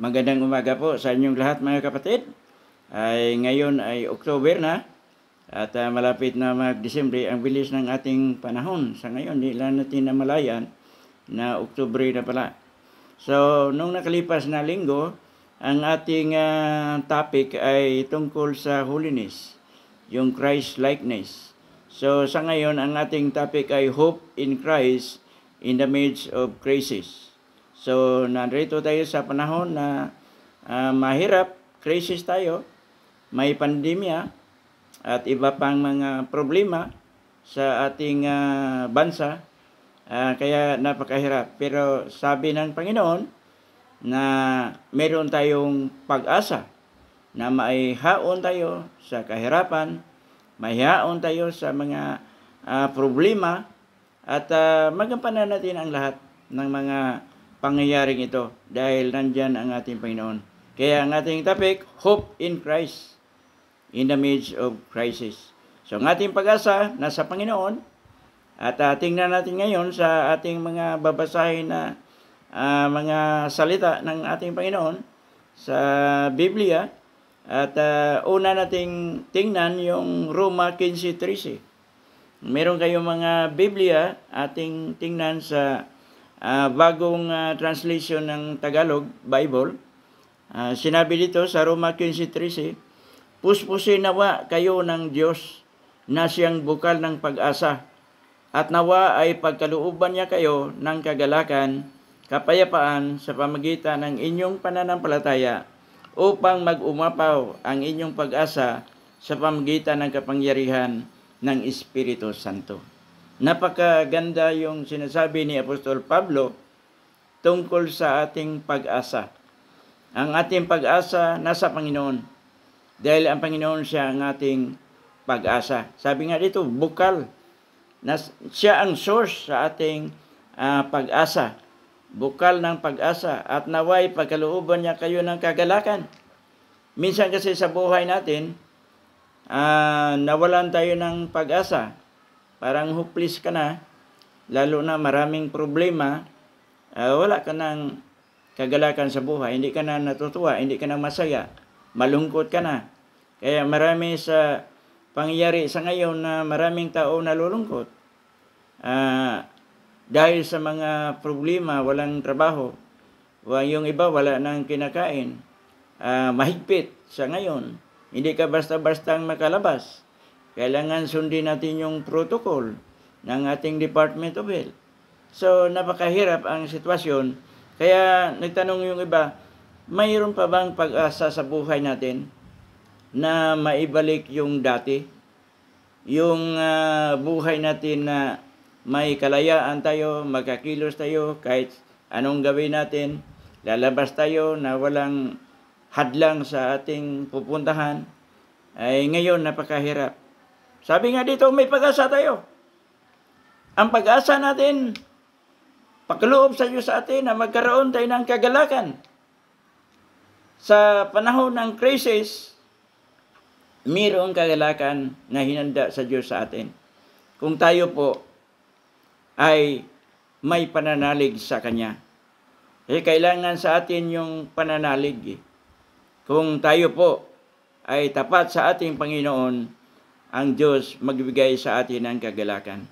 Magandang umaga po sa inyong lahat mga kapatid. Ngayon ay October na at malapit na mag-Disyembre. Ang bilis ng ating panahon. Sa ngayon, di lang natin namalayan na October na pala. So, nung nakalipas na linggo, ang ating topic ay tungkol sa holiness, yung Christ-likeness. So, sa ngayon, ang ating topic ay Hope in Christ in the midst of crisis. So, narito tayo sa panahon na mahirap, crisis tayo, may pandemya at iba pang mga problema sa ating bansa, kaya napakahirap. Pero sabi ng Panginoon na meron tayong pag-asa na maihaon tayo sa kahirapan, maihaon tayo sa mga problema at magampanan natin ang lahat ng mga pangyayaring ito dahil nandyan ang ating Panginoon. Kaya ang ating topic, Hope in Christ in the midst of crisis. So ang ating pag-asa nasa Panginoon at tingnan natin ngayon sa ating mga babasahin na mga salita ng ating Panginoon sa Biblia at una nating tingnan yung Roma 15:13. Meron kayong mga Biblia ating tingnan sa bagong translation ng Tagalog Bible. Sinabi dito sa Roma 15:13, puspusin nawa kayo ng Diyos na siyang bukal ng pag-asa, at nawa ay pagkalooban niya kayo ng kagalakan, kapayapaan sa pamagitan ng inyong pananampalataya, upang mag-umapaw ang inyong pag-asa sa pamagitan ng kapangyarihan ng Espiritu Santo. Napakaganda yung sinasabi ni Apostol Pablo tungkol sa ating pag-asa. Ang ating pag-asa nasa Panginoon. Dahil ang Panginoon siya ang ating pag-asa. Sabi nga dito, bukal. Siya ang source sa ating pag-asa. Bukal ng pag-asa. At naway pagkalooban niya kayo ng kagalakan. Minsan kasi sa buhay natin, nawalan tayo ng pag-asa. Parang hopeless ka na, lalo na maraming problema, wala ka ng kagalakan sa buhay, hindi ka na natutuwa, hindi ka na masaya, malungkot ka na. Kaya marami sa pangyayari sa ngayon na maraming tao nalulungkot. Dahil sa mga problema, walang trabaho, yung iba wala nang kinakain, mahigpit sa ngayon, hindi ka basta-bastang makalabas. Kailangan sundin natin yung protocol ng ating Department of Health. So, napakahirap ang sitwasyon. Kaya nagtanong yung iba, mayroon pa bang pag-asa sa buhay natin na maibalik yung dati? Yung buhay natin na may kalayaan tayo, magkakilos tayo, kahit anong gawin natin, lalabas tayo na walang hadlang sa ating pupuntahan, ay ngayon napakahirap. Sabi nga dito, may pag-asa tayo. Ang pag-asa natin, pakaloob sa Diyos sa atin na magkaroon tayo ng kagalakan. Sa panahon ng crisis, mayroong kagalakan na hinanda sa Diyos sa atin. Kung tayo po ay may pananalig sa Kanya. Kailangan sa atin yung pananalig. Kung tayo po ay tapat sa ating Panginoon, ang Diyos magbigay sa atin ng kagalakan.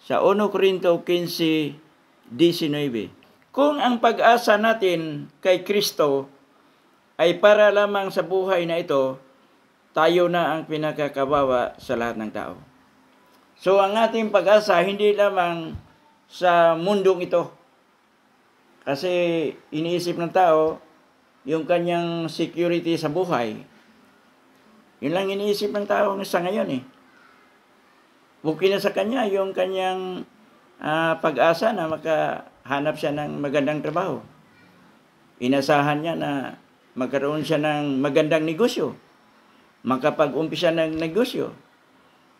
Sa 1 Corinto 15:19, kung ang pag-asa natin kay Kristo ay para lamang sa buhay na ito, tayo na ang pinakakawawa sa lahat ng tao. So ang ating pag-asa hindi lamang sa mundong ito. Kasi iniisip ng tao yung kanyang security sa buhay. Yun lang iniisip ng tao sa ngayon eh. Bukod na sa kanya yung kanyang pag-asa na makahanap siya ng magandang trabaho. Inasahan niya na magkaroon siya ng magandang negosyo. Makapag-umpisa ng negosyo.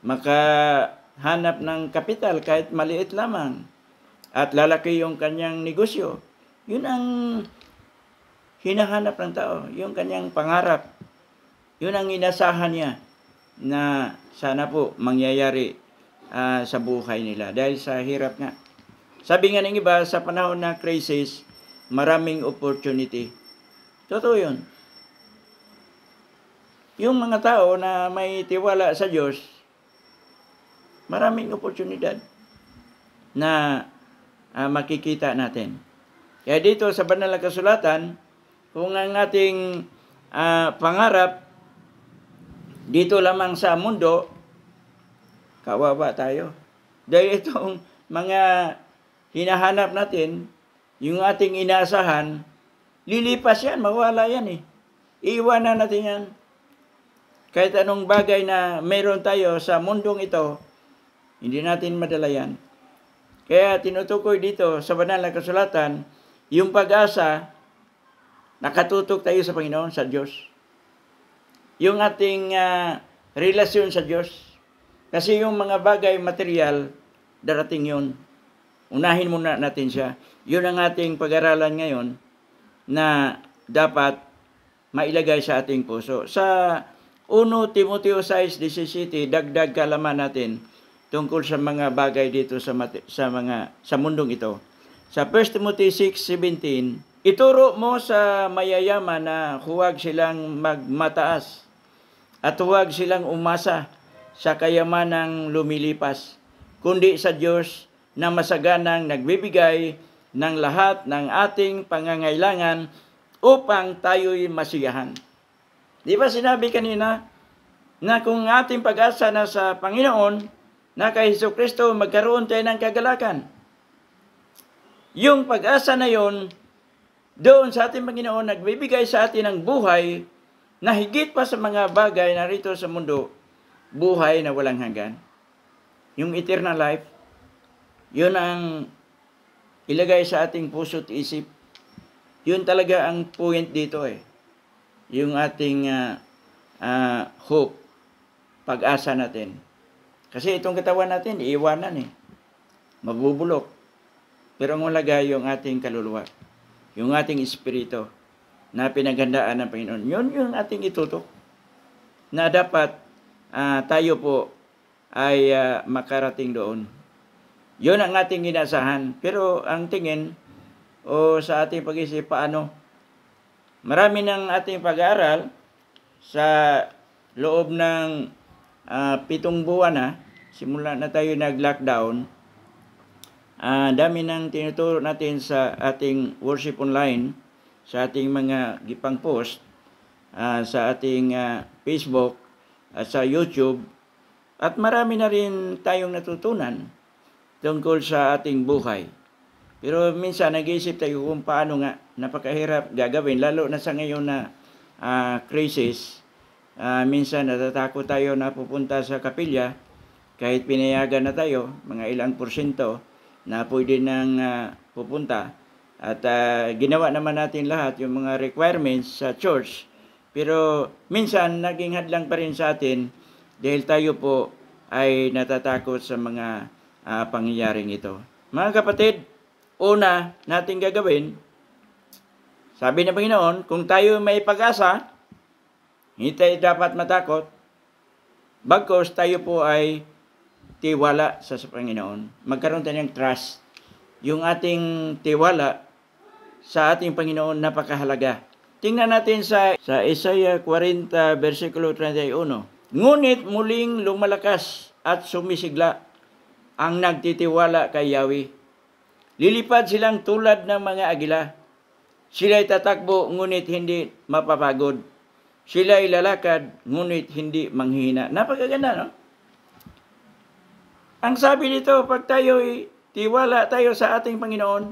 Makahanap ng kapital kahit maliit lamang. At lalaki yung kanyang negosyo. Yun ang hinahanap ng tao. Yung kanyang pangarap. Yun ang inasahan niya na sana po mangyayari sa buhay nila dahil sa hirap nga. Sabi nga ng iba, sa panahon ng crisis, maraming opportunity. Totoo yun. Yung mga tao na may tiwala sa Diyos, maraming oportunidad na makikita natin. Kaya dito sa banal na kasulatan, kung ang ating pangarap dito lamang sa mundo, kawawa tayo. Dahil itong mga hinahanap natin, yung ating inaasahan, lilipas yan, mawala yan eh. Iiwanan natin yan. Kahit anong bagay na meron tayo sa mundong ito, hindi natin madala yan. Kaya tinutukoy dito sa banal na kasulatan, yung pag-asa, nakatutok tayo sa Panginoon, sa Diyos. Yung ating relasyon sa Diyos. Kasi yung mga bagay material, darating yun. Unahin muna natin siya. Yun ang ating pag-aralan ngayon na dapat mailagay sa ating puso. Sa 1 Timoteo 6:17, dagdag kaalaman natin tungkol sa mga bagay dito sa mundong ito. Sa 1 Timothy 6:17, ituro mo sa mayayaman na huwag silang magmataas at huwag silang umasa sa kayamanang lumilipas, kundi sa Diyos na masaganang nagbibigay ng lahat ng ating pangangailangan upang tayo'y masiyahan. Di ba sinabi kanina na kung ating pag-asa na sa Panginoon, na kay Jesucristo, magkaroon tayo ng kagalakan. Yung pag-asa na yon, doon sa ating Panginoon, nagbibigay sa atin ng buhay na higit pa sa mga bagay na rito sa mundo, buhay na walang hanggan. Yung eternal life, yun ang ilagay sa ating puso't isip. Yun talaga ang point dito eh. Yung ating hope, pag-asa natin. Kasi itong katawan natin, iiwanan eh. Mabubulok. Pero ang malaga yung ating kaluluwa. Yung ating espiritu na pinaghandaan ng Panginoon. Yun yung ating itutok. Na dapat tayo po ay makarating doon. Yun ang ating inasahan. Pero ang tingin sa ating pag-isip, paano? Marami ng ating pag-aaral sa loob ng 7 buwan na, simula na tayo nag-lockdown, dami nang tinuturo natin sa ating worship online, sa ating mga gipang post, sa ating Facebook, at sa YouTube, at marami na rin tayong natutunan tungkol sa ating buhay. Pero minsan nag-iisip tayo kung paano nga, napakahirap gagawin, lalo na sa ngayon na crisis. Minsan natatakot tayo na pupunta sa kapilya, kahit pinayagan na tayo, mga ilang porsyento na pwede nang pupunta. At ginawa naman natin lahat yung mga requirements sa church. Pero minsan naging hadlang pa rin sa atin dahil tayo po ay natatakot sa mga pangyayaring ito. Mga kapatid, una natin gagawin, sabi ng Panginoon, kung tayo may pag-asa, hindi tayo dapat matakot, bagkus tayo po ay tiwala sa Panginoon. Magkaroon tayo ng trust. Yung ating tiwala sa ating Panginoon napakahalaga. Tingnan natin sa Isaiah 40, versikulo 31. Ngunit muling lumalakas at sumisigla ang nagtitiwala kay Yahweh. Lilipad silang tulad ng mga agila. Sila'y tatakbo, ngunit hindi mapapagod. Sila'y lalakad, ngunit hindi manghihina. Napakaganda, no? Ang sabi dito, pag tayo'y tiwala tayo sa ating Panginoon,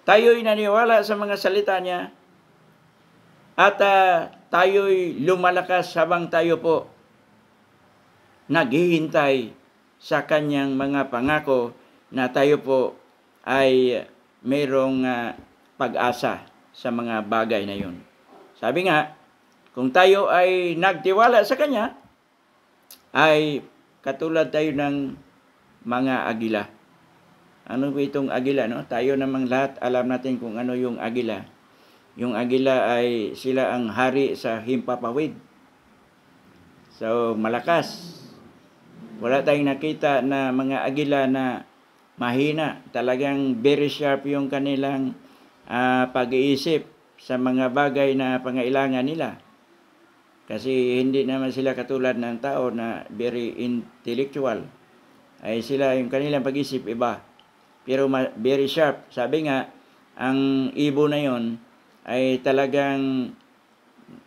tayo'y naniwala sa mga salita niya, at tayo'y lumalakas habang tayo po naghihintay sa kanyang mga pangako na tayo po ay mayroong pag-asa sa mga bagay na yun. Sabi nga, kung tayo ay nagtiwala sa kanya, ay katulad tayo ng mga agila. Ano ba itong agila, no? Tayo namang lahat alam natin kung ano yung agila. Yung agila ay sila ang hari sa himpapawid. So, malakas. Wala tayong nakita na mga agila na mahina. Talagang very sharp yung kanilang pag-iisip. sa mga bagay na pangailangan nila. Kasi hindi naman sila katulad ng tao na very intellectual. Ay sila, yung kanilang pag-isip iba. Pero very sharp. Sabi nga, ang ibon na yon ay talagang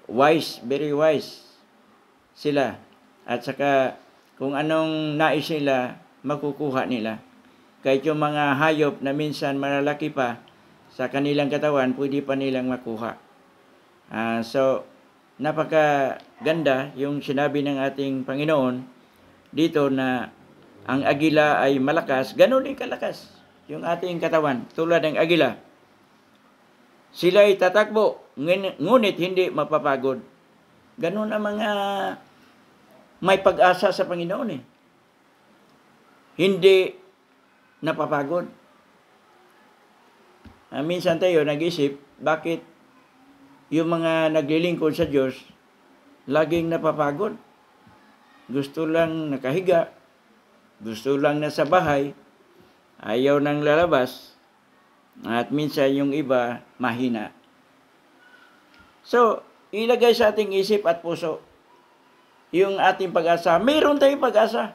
wise, very wise sila. At saka kung anong nais nila, makukuha nila. Kahit yung mga hayop na minsan malalaki pa sa kanilang katawan, pwede pa nilang makuha. So, napakaganda yung sinabi ng ating Panginoon dito na ang agila ay malakas, ganun din kalakas yung ating katawan, tulad ng agila. Sila ay tatakbo, ngunit hindi mapapagod. Ganun ang mga may pag-asa sa Panginoon eh. Hindi napapagod. Minsan tayo nag-isip, bakit yung mga naglilingkod sa Diyos, laging napapagod. Gusto lang nakahiga, gusto lang nasa bahay, ayaw nang lalabas, at minsan yung iba mahina. So, ilagay sa ating isip at puso yung ating pag-asa. Mayroon tayong pag-asa.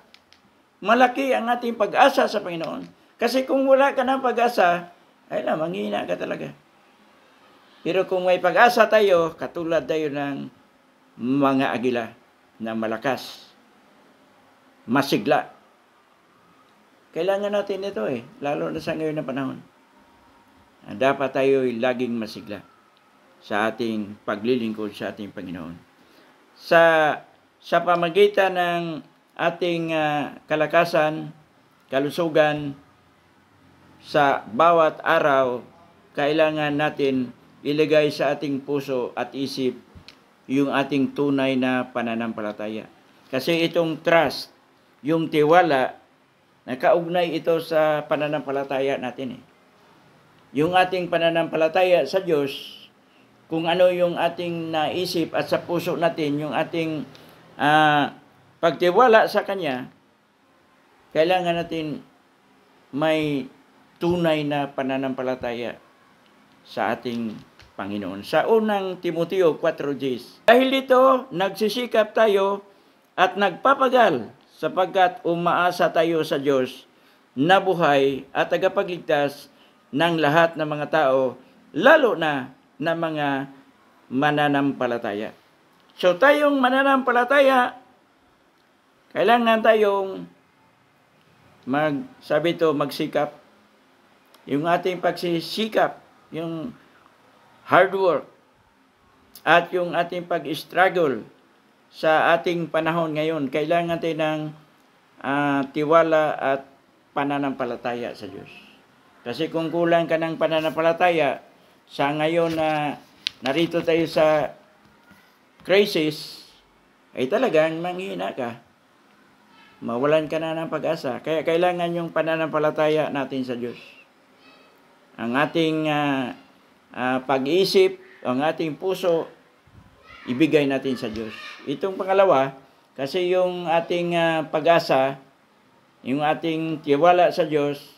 Malaki ang ating pag-asa sa Panginoon. Kasi kung wala ka ng pag-asa, ay na, manghina ka talaga. Pero kung may pag-asa tayo, katulad tayo ng mga agila na malakas, masigla. Kailangan natin ito eh, lalo na sa ngayon na panahon. Dapat tayo laging masigla sa ating paglilingkod sa ating Panginoon. Sa pamagitan ng ating kalakasan, kalusugan, sa bawat araw, kailangan natin ilagay sa ating puso at isip yung ating tunay na pananampalataya. Kasi itong trust, yung tiwala, nakaugnay ito sa pananampalataya natin eh. Yung ating pananampalataya sa Diyos, kung ano yung ating naisip at sa puso natin, yung ating pagtiwala sa Kanya, kailangan natin may tunay na pananampalataya sa ating Panginoon. Sa unang Timoteo 4:10. Dahil dito, nagsisikap tayo at nagpapagal sapagkat umaasa tayo sa Diyos na buhay at tagapagligtas ng lahat ng mga tao, lalo na ng mga mananampalataya. So tayong mananampalataya, kailangan tayong magsikap. Yung ating pagsisikap, yung hard work, at yung ating pag-struggle sa ating panahon ngayon, kailangan tayo ng tiwala at pananampalataya sa Diyos. Kasi kung kulang ka ng pananampalataya, sa ngayon na narito tayo sa crisis, ay talagang manghina ka. Mawalan ka na ng pag-asa. Kaya kailangan yung pananampalataya natin sa Diyos. Ang ating pag-iisip, ang ating puso, ibigay natin sa Diyos. Itong pangalawa, kasi yung ating pag-asa, yung ating tiwala sa Diyos,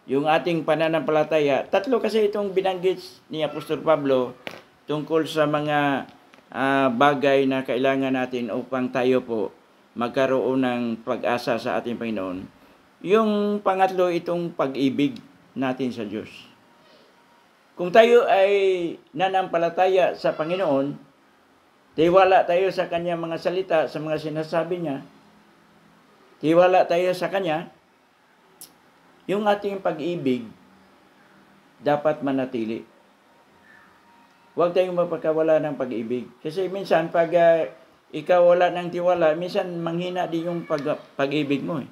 yung ating pananampalataya, tatlo kasi itong binanggit ni Apostol Pablo tungkol sa mga bagay na kailangan natin upang tayo po magkaroon ng pag-asa sa ating Panginoon. Yung pangatlo, itong pag-ibig natin sa Diyos. Kung tayo ay nanampalataya sa Panginoon, tiwala tayo sa Kanyang mga salita, sa mga sinasabi niya, tiwala tayo sa Kanya, yung ating pag-ibig dapat manatili. Huwag tayong mapagkawala ng pag-ibig. Kasi minsan, pag ikaw wala ng tiwala, minsan manghina din yung pag-ibig mo eh.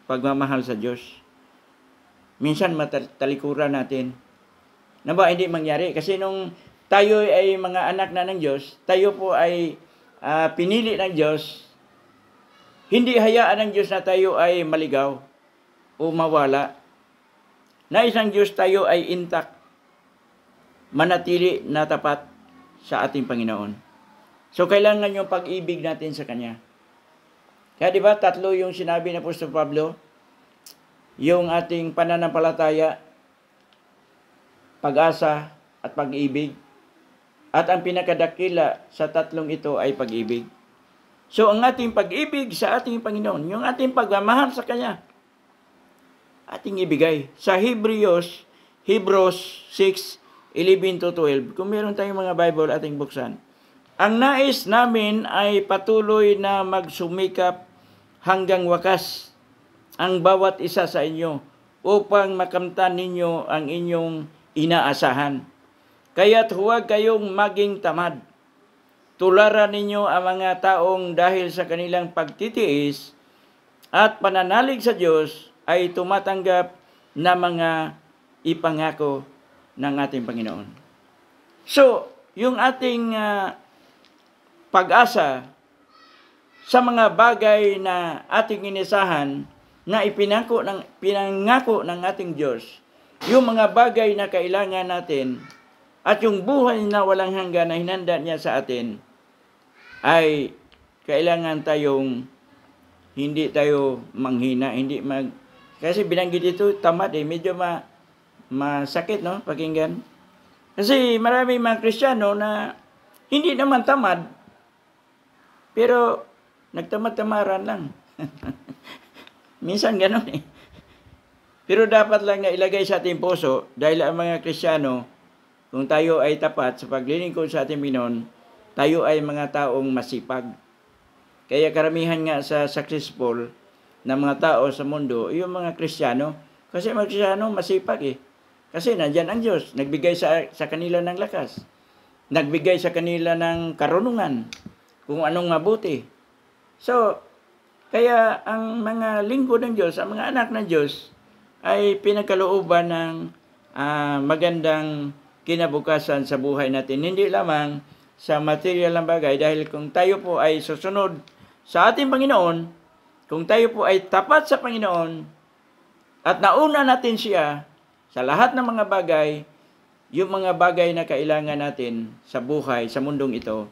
Pagmamahal sa Diyos. Minsan matalikuran natin. Na ba hindi mangyari? Kasi nung tayo ay mga anak na ng Diyos, tayo po ay pinili ng Diyos, hindi hayaan ng Diyos na tayo ay maligaw o mawala. Nais ng Diyos tayo ay intact, manatili na tapat sa ating Panginoon. So, kailangan yung pag-ibig natin sa Kanya. Kaya di ba, tatlo yung sinabi ng Apostol Pablo, yung ating pananampalataya, pag-asa, at pag-ibig. At ang pinakadakila sa tatlong ito ay pag-ibig. So, ang ating pag-ibig sa ating Panginoon, yung ating pagmamahal sa Kanya, ating ibigay. Sa Hebrews 6:11-12, kung meron tayong mga Bible, ating buksan. Ang nais namin ay patuloy na magsumikap hanggang wakas ang bawat isa sa inyo upang makamtan ninyo ang inyong inaasahan. Kaya't huwag kayong maging tamad. Tularan ninyo ang mga taong dahil sa kanilang pagtitiis at pananalig sa Diyos ay tumatanggap na mga ipangako ng ating Panginoon. So, yung ating pag-asa sa mga bagay na ating inisahan na pinangako ng ating Diyos, yung mga bagay na kailangan natin at yung buhay na walang hanggan na hinanda niya sa atin, ay kailangan tayong hindi tayo manghina, kasi binanggit ito, tamad medyo masakit, no, pakinggan. Kasi maraming mga Kristiyano na hindi naman tamad, pero nagtamad-tamaran lang. Minsan ganun Pero dapat lang na ilagay sa ating puso, dahil ang mga Kristiyano, kung tayo ay tapat sa paglilingkod sa ating Panginoon, tayo ay mga taong masipag. Kaya karamihan nga sa successful na mga tao sa mundo, yung mga Kristiyano, kasi mga Kristiyano masipag Kasi nandyan ang Diyos, nagbigay sa kanila ng lakas, nagbigay sa kanila ng karunungan, kung anong mabuti. So, kaya ang mga lingkod ng Diyos, ang mga anak ng Diyos, ay pinagkalooban ng magandang kinabukasan sa buhay natin. Hindi lamang sa material ng bagay, dahil kung tayo po ay susunod sa ating Panginoon, kung tayo po ay tapat sa Panginoon, at nauna natin siya sa lahat ng mga bagay, yung mga bagay na kailangan natin sa buhay, sa mundong ito,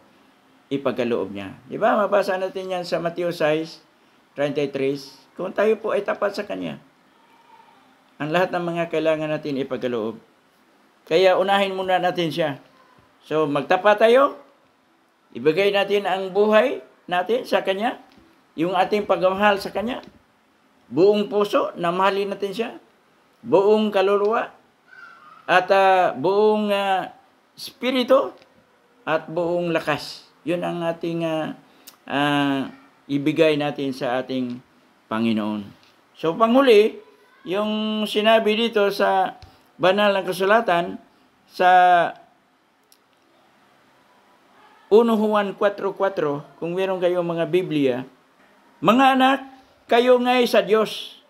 ipagkaloob niya. Di ba? Mabasa natin yan sa Matthew 6:33. Kung tayo po ay tapat sa Kanya, ang lahat ng mga kailangan natin ipagkaloob. Kaya unahin muna natin siya. So, magtapat tayo, ibigay natin ang buhay natin sa Kanya, yung ating pagmamahal sa Kanya, buong puso, na mahalin natin siya, buong kaluluwa, at buong spirito, at buong lakas. Yun ang ating ibigay natin sa ating Panginoon. So, panghuli, yung sinabi dito sa banal na kasulatan, sa 1 Juan 4:4, kung meron kayong mga Biblia, mga anak, kayo nga'y sa Diyos,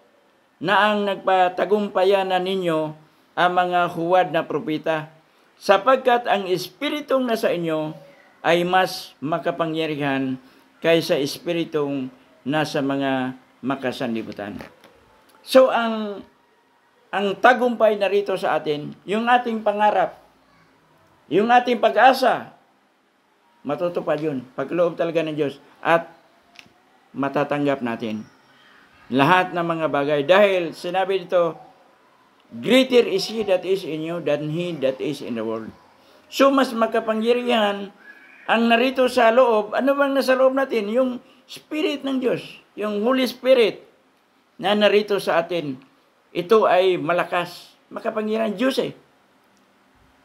na ang nagpatagumpayanan ninyo ang mga huwad na propeta, sapagkat ang Espiritong nasa inyo ay mas makapangyarihan kaysa Espiritong nasa mga makasanlibutan. So, ang tagumpay na rito sa atin, yung ating pangarap, yung ating pag-asa, matutupad yun. Pagloob talaga ng Diyos. At matatanggap natin lahat ng mga bagay. Dahil sinabi dito, greater is He that is in you than he that is in the world. So, mas makapangyarihan ang narito sa loob. Ano bang nasa loob natin? Yung Spirit ng Diyos. Yung Holy Spirit na narito sa atin. Ito ay malakas. Makapangyarihan Diyos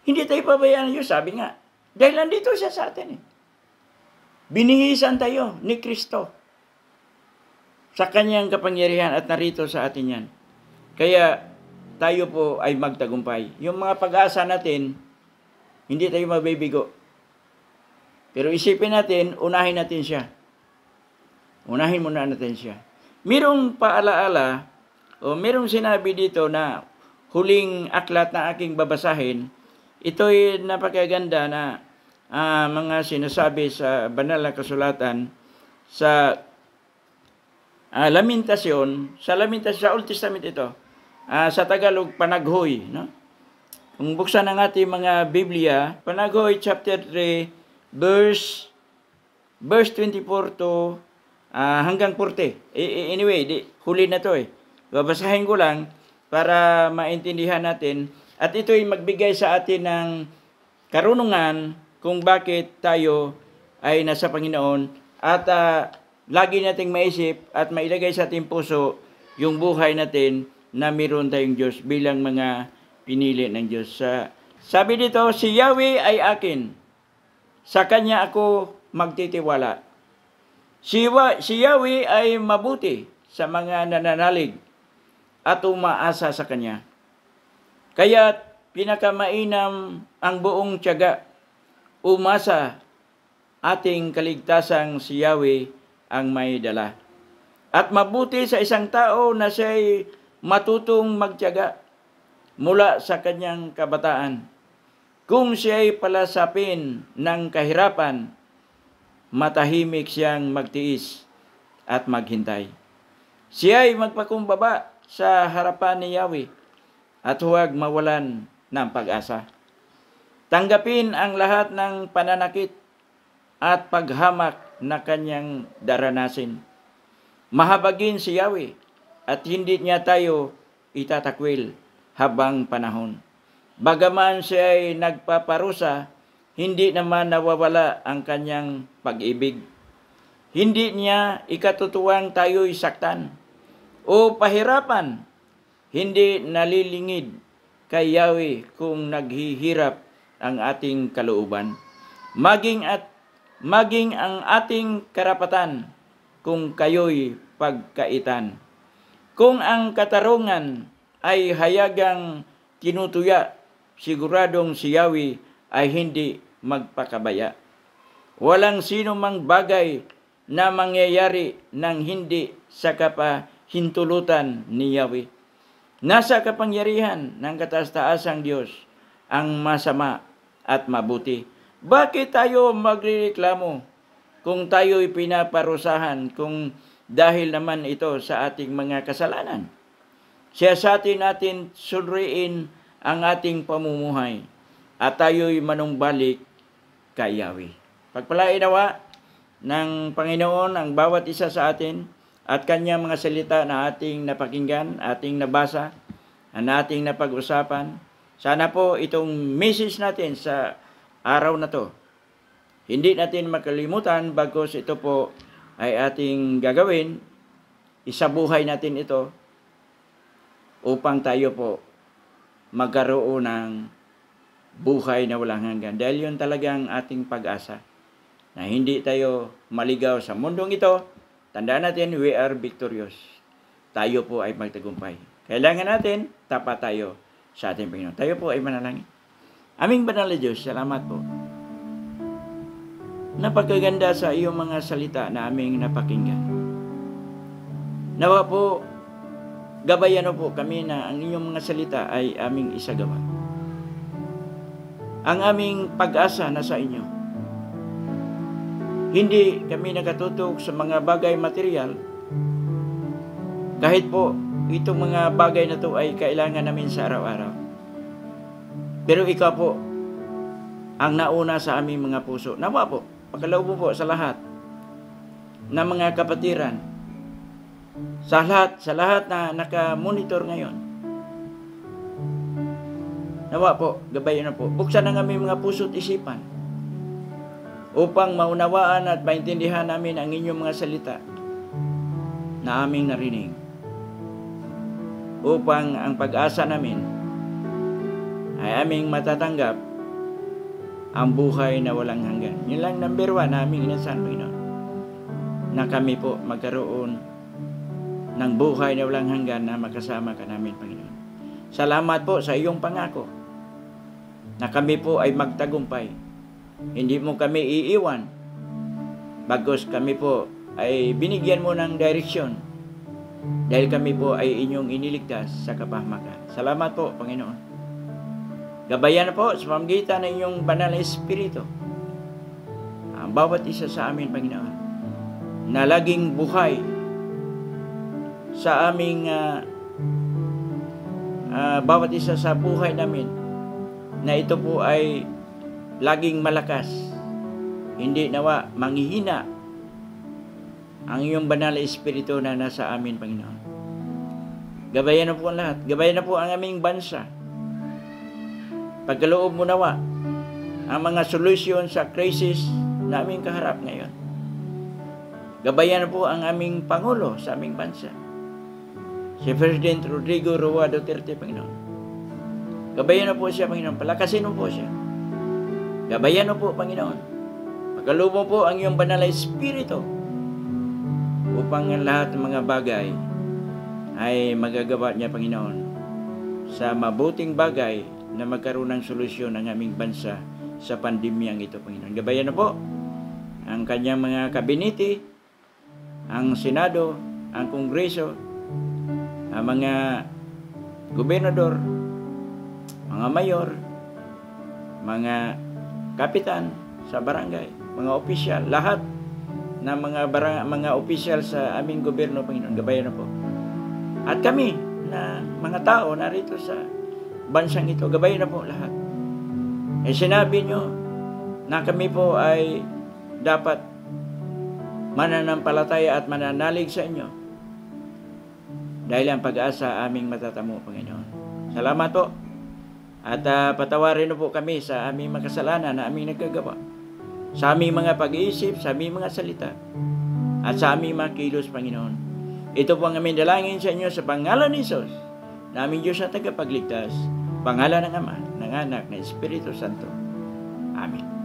Hindi tayo pabayaan ng Diyos, sabi nga. Dahil nandito siya sa atin Binihisan tayo ni Kristo sa Kanyang kapangyarihan at narito sa atin yan. Kaya tayo po ay magtagumpay. Yung mga pag-asa natin, hindi tayo mabibigo. Pero isipin natin, unahin natin siya. Unahin muna natin siya. Merong paalaala, o merong sinabi dito na huling aklat na aking babasahin, ito'y napakaganda na mga sinasabi sa banal na kasulatan sa Lamentasyon, sa Old Testament ito, sa Tagalog, Panaghoy. No? Kung buksan ang ating mga Biblia, Panaghoy chapter 3, verse 24 to hanggang 40. Anyway, huli na to Babasahin ko lang para maintindihan natin. At ito'y magbigay sa atin ng karunungan kung bakit tayo ay nasa Panginoon at lagi nating maisip at mailagay sa ating puso yung buhay natin na meron tayong Diyos bilang mga pinili ng Diyos. Sabi dito, si Yahweh ay akin, sa Kanya ako magtitiwala. Si Yahweh ay mabuti sa mga nananalig at umaasa sa Kanya. Kaya pinakamainam ang buong tiyaga, umasa ating kaligtasang si Yahweh ang may dala. At mabuti sa isang tao na siya'y matutong magtiyaga mula sa kanyang kabataan. Kung siya'y palasapin ng kahirapan, matahimik siyang magtiis at maghintay. Siya'y magpakumbaba sa harapan ni Yahweh at huwag mawalan ng pag-asa. Tanggapin ang lahat ng pananakit at paghamak na kanyang daranasin. Mahabagin si Yahweh at hindi niya tayo itatakwil habang panahon. Bagaman siya ay nagpaparusa, hindi naman nawawala ang kanyang pag-ibig. Hindi niya ikatutuwang tayo'y saktan o pahirapan. Hindi nalilingid kay Yahweh kung naghihirap ang ating kalooban. Maging ang ating karapatan kung kayo'y pagkaitan. Kung ang katarungan ay hayagang tinutuya, siguradong si Yahweh ay hindi magpakabaya. Walang sino mang bagay na mangyayari ng hindi sa kapahintulutan ni Yahweh. Nasa kapangyarihan ng kataas-taasang Diyos ang masama at mabuti. Bakit tayo magrereklamo kung tayo'y pinaparusahan kung dahil naman ito sa ating mga kasalanan? Siyasatin natin suriin ang ating pamumuhay at tayo'y manumbalik kay Yahweh. Pagpalain nawa ng Panginoon ang bawat isa sa atin at kanyang mga salita na ating napakinggan, ating nabasa, na ating napag-usapan. Sana po itong message natin sa araw na to, hindi natin makalimutan bagos ito po ay ating gagawin, isabuhay natin ito upang tayo po magkaroon ng buhay na walang hanggan. Dahil yun talagang ating pag-asa na hindi tayo maligaw sa mundong ito. Tandaan natin, we are victorious. Tayo po ay magtagumpay. Kailangan natin, tapat tayo sa ating Panginoon. Tayo po ay manalangin. Aming banal na Diyos, salamat po. Napakaganda sa iyong mga salita na aming napakinggan. Nawa po, gabayan po kami na ang inyong mga salita ay aming isagawa. Ang aming pag-asa na sa inyo. Hindi kami nakatutok sa mga bagay material. Kahit po, itong mga bagay na to ay kailangan namin sa araw-araw. Pero ikaw po, ang nauna sa aming mga puso. Nawa po, pagkaloob po sa lahat ng mga kapatiran, sa lahat na naka-monitor ngayon. Nawa po, gabayan na po. Buksan ang aming mga puso at isipan upang maunawaan at maintindihan namin ang inyong mga salita na aming narinig. Upang ang pag-asa namin ay aming matatanggap ang buhay na walang hanggan. Yun lang number 1 na aming inasahan, Panginoon. Na kami po magkaroon ng buhay na walang hanggan na makasama ka namin, Panginoon. Salamat po sa iyong pangako na kami po ay magtagumpay. Hindi mo kami iiwan. Bagos kami po ay binigyan mo ng direksyon dahil kami po ay inyong iniligtas sa kapahamakan. Salamat po, Panginoon. Gabayan na po sa pamamagitan ng inyong banal na Espiritu ang bawat isa sa amin, Panginoon, na laging buhay sa aming bawat isa sa buhay namin, na ito po ay laging malakas, hindi nawa manghihina ang iyong banal na Espiritu na nasa amin, Panginoon. Gabayan na po ang lahat. Gabayan na po ang aming bansa. Pagkaloob mo nawa ang mga solusyon sa crisis na aming kaharap ngayon. Gabayan po ang aming Pangulo sa aming bansa, si President Rodrigo Roa Duterte, Panginoon. Gabayan po siya, Panginoon. Palakasin mo po siya. Gabayan po, Panginoon. Pagkaloob mo po ang iyong banal na Espiritu upang ang lahat ng mga bagay ay magagawa niya, Panginoon, sa mabuting bagay na magkaroon ng solusyon ang aming bansa sa pandemyang ito, Panginoon. Gabayan na po ang kanyang mga kabinete, ang Senado, ang Kongreso, ang mga gobernador, mga mayor, mga kapitan sa barangay, mga opisyal, lahat ng mga opisyal sa aming gobyerno, Panginoon. Gabayan na po. At kami na mga tao narito sa bansang ito, gabayan na po lahat. Sinabi nyo na kami po ay dapat mananampalataya at mananalig sa inyo dahil ang pag-asa aming matatamo, Panginoon. Salamat po. At patawarin po kami sa aming mga kasalanan na aming nagkagawa, sa aming mga pag-iisip, sa aming mga salita, at sa aming mga kilos, Panginoon. Ito po ang aming dalangin sa inyo sa pangalan ni Jesus, na aming Diyos na tagapagligtas, pangalan ng Ama, ng Anak, ng Espiritu Santo. Amen.